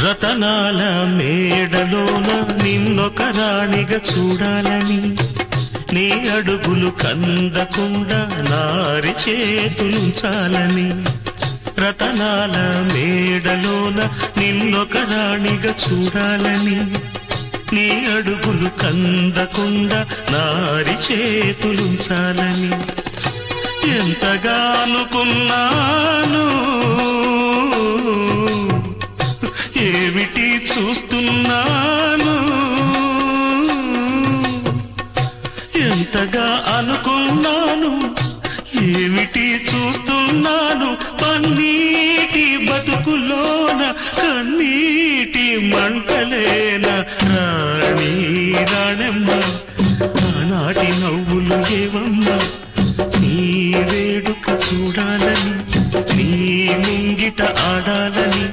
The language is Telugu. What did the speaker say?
రతనాల మేడలోన నిన్నొక రాణిగా చూడాలని, నీ అడుగులు కందకుండా నారి చేతులుంచాలని. రతనాల మేడలోన నిన్నొక రాణిగా చూడాలని, నీ అడుగులు కందకుండా నారి చేతులుంచాలని. ఎంతగా అనుకున్నాను, ఏమిటి చూస్తున్నాను. ఎంతగా అనుకున్నాను, ఏమిటి చూస్తున్నాను. పన్నీటి బతుకులోన కన్నీటి మంటలేన రాణి రాణమ్మ, ఆనాటి నవ్వులు ఏవమ్మ. నీ వేడుక చూడాలని, నీ ముంగిట ఆడాలని.